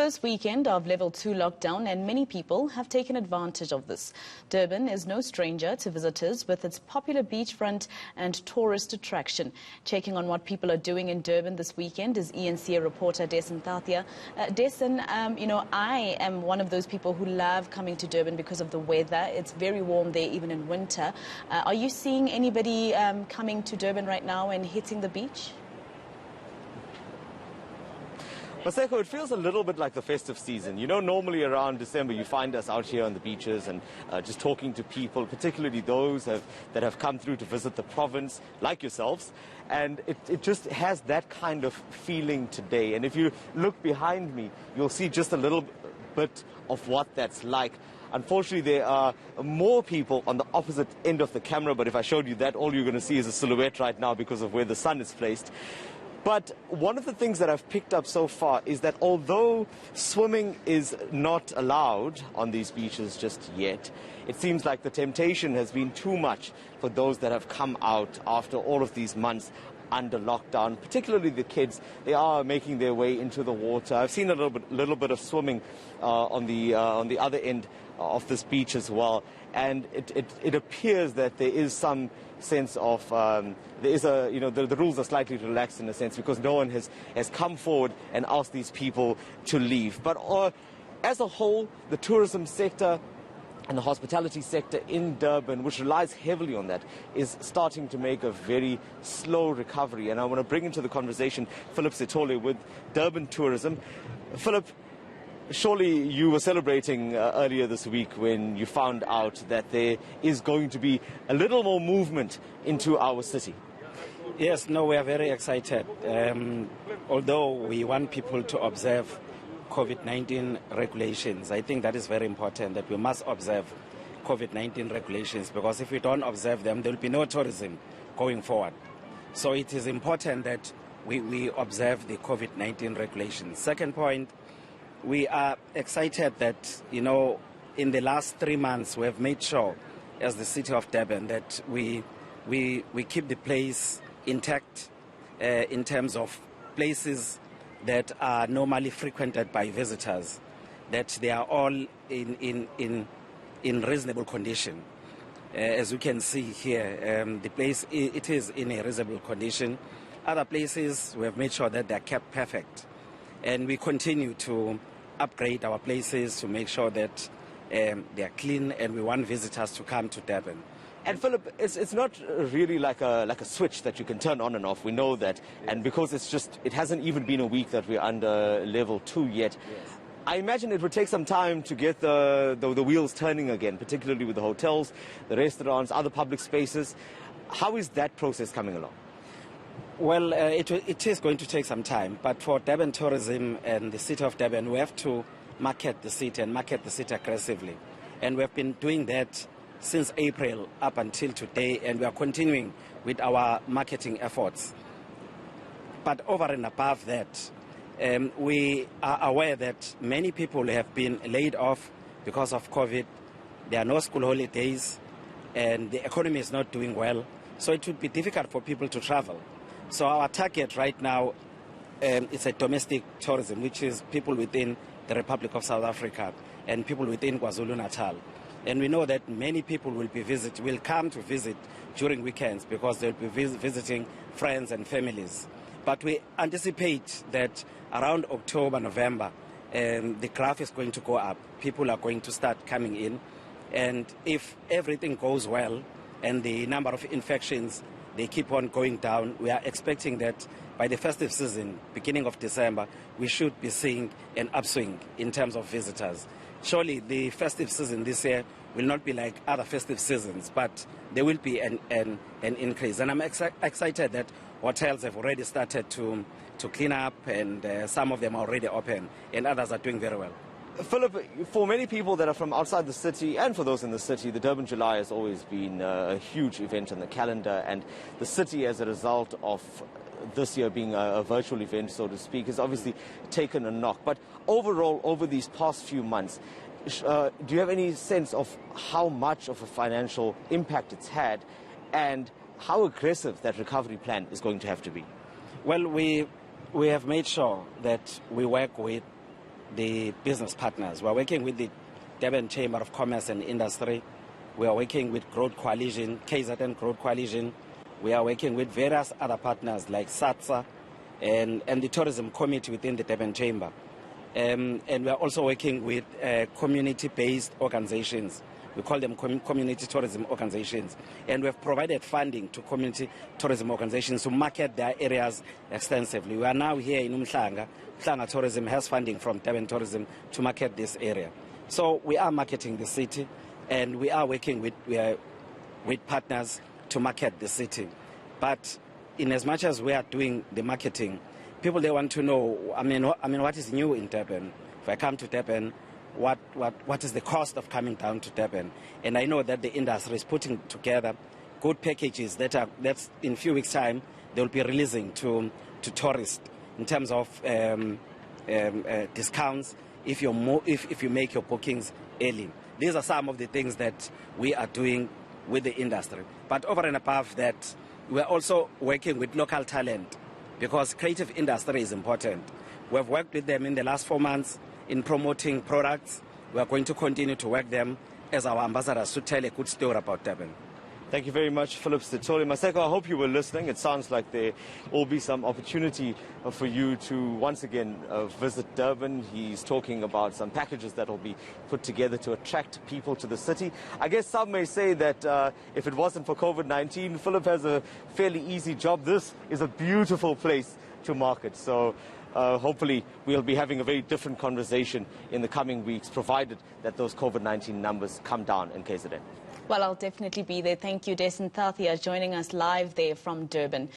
first weekend of level 2 lockdown, and many people have taken advantage of this. Durban is no stranger to visitors with its popular beachfront and tourist attraction. Checking on what people are doing in Durban this weekend is eNCA reporter Dasen Thathiah. Dasen, I am one of those people who love coming to Durban because of the weather. It's very warm there even in winter. Are you seeing anybody coming to Durban right now and hitting the beach? Maseko, it feels a little bit like the festive season. You know, normally around December you find us out here on the beaches and just talking to people, particularly those that have come through to visit the province, like yourselves. And it just has that kind of feeling today. And if you look behind me, you'll see just a little bit of what that's like. Unfortunately, there are more people on the opposite end of the camera, but if I showed you that, all you're going to see is a silhouette right now because of where the sun is placed. But one of the things that I've picked up so far is that although swimming is not allowed on these beaches just yet, it seems like the temptation has been too much for those that have come out after all of these months under lockdown, particularly the kids. They are making their way into the water. I've seen a little bit of swimming on the other end of this beach as well, and it appears that there is some sense of the rules are slightly relaxed in a sense because no one has come forward and asked these people to leave. But as a whole, the tourism sector and the hospitality sector in Durban, which relies heavily on that, is starting to make a very slow recovery. And I want to bring into the conversation Philip Sithole with Durban Tourism. Philip, surely you were celebrating earlier this week when you found out that there is going to be a little more movement into our city. Yes, no, we are very excited. Although we want people to observe COVID-19 regulations, I think that is very important, that we must observe COVID-19 regulations, because if we don't observe them, there will be no tourism going forward. So it is important that we observe the COVID-19 regulations. Second point, we are excited that, in the last 3 months, we have made sure, as the city of Durban, that we keep the place intact in terms of places that are normally frequented by visitors, that they are all in reasonable condition. As you can see here, the place, it is in a reasonable condition. Other places, we have made sure that they are kept perfect. And we continue to upgrade our places to make sure that they are clean, and we want visitors to come to Durban. And Philip, it's not really like a switch that you can turn on and off. We know that, and because it hasn't even been a week that we're under level 2 yet. Yes. I imagine it would take some time to get the wheels turning again, particularly with the hotels, the restaurants, other public spaces. How is that process coming along? Well, it is going to take some time, but for Durban Tourism and the city of Durban, we have to market the city and market the city aggressively. And we have been doing that since April up until today, and we are continuing with our marketing efforts. But over and above that, we are aware that many people have been laid off because of COVID. There are no school holidays, and the economy is not doing well. So it would be difficult for people to travel. So our target right now is a domestic tourism, which is people within the Republic of South Africa and people within KwaZulu-Natal. And we know that many people will come to visit during weekends because they'll be visiting friends and families. But we anticipate that around October, November, the graph is going to go up. People are going to start coming in. And if everything goes well and the number of infections, they keep on going down, we are expecting that by the festive season, beginning of December, we should be seeing an upswing in terms of visitors. Surely the festive season this year will not be like other festive seasons, but there will be an increase. And I'm excited that hotels have already started to clean up, and some of them are already open, and others are doing very well. Philip, for many people that are from outside the city and for those in the city, the Durban July has always been a huge event on the calendar, and the city, as a result of this year being a virtual event, so to speak, has obviously taken a knock. But overall, over these past few months, do you have any sense of how much of a financial impact it's had and how aggressive that recovery plan is going to have to be? Well, we have made sure that we work with the business partners. We're working with the Durban Chamber of Commerce and Industry. We are working with Growth Coalition, KZN Growth Coalition. We are working with various other partners like SATSA and the Tourism Committee within the Durban Chamber. And we are also working with community-based organizations. We call them community tourism organizations. And we have provided funding to community tourism organizations to market their areas extensively. We are now here in Umhlanga. Umhlanga Tourism has funding from Durban Tourism to market this area. So we are marketing the city, and we are working with partners to market the city. But in as much as we are doing the marketing, people, they want to know, what is new in Durban? If I come to Durban, what is the cost of coming down to Durban? And I know that the industry is putting together good packages that's in a few weeks' time they will be releasing to tourists in terms of discounts if you make your bookings early. These are some of the things that we are doing with the industry. But over and above that, we are also working with local talent, because creative industry is important. We have worked with them in the last 4 months in promoting products. We are going to continue to work them as our ambassadors to tell a good story about Durban. Thank you very much, Philip Sithole. Maseko, I hope you were listening. It sounds like there will be some opportunity for you to once again visit Durban. He's talking about some packages that will be put together to attract people to the city. I guess some may say that if it wasn't for COVID-19, Philip has a fairly easy job. This is a beautiful place to market. So hopefully we'll be having a very different conversation in the coming weeks, provided that those COVID-19 numbers come down in KZN. Well, I'll definitely be there. Thank you, Dasen Thathiah, joining us live there from Durban.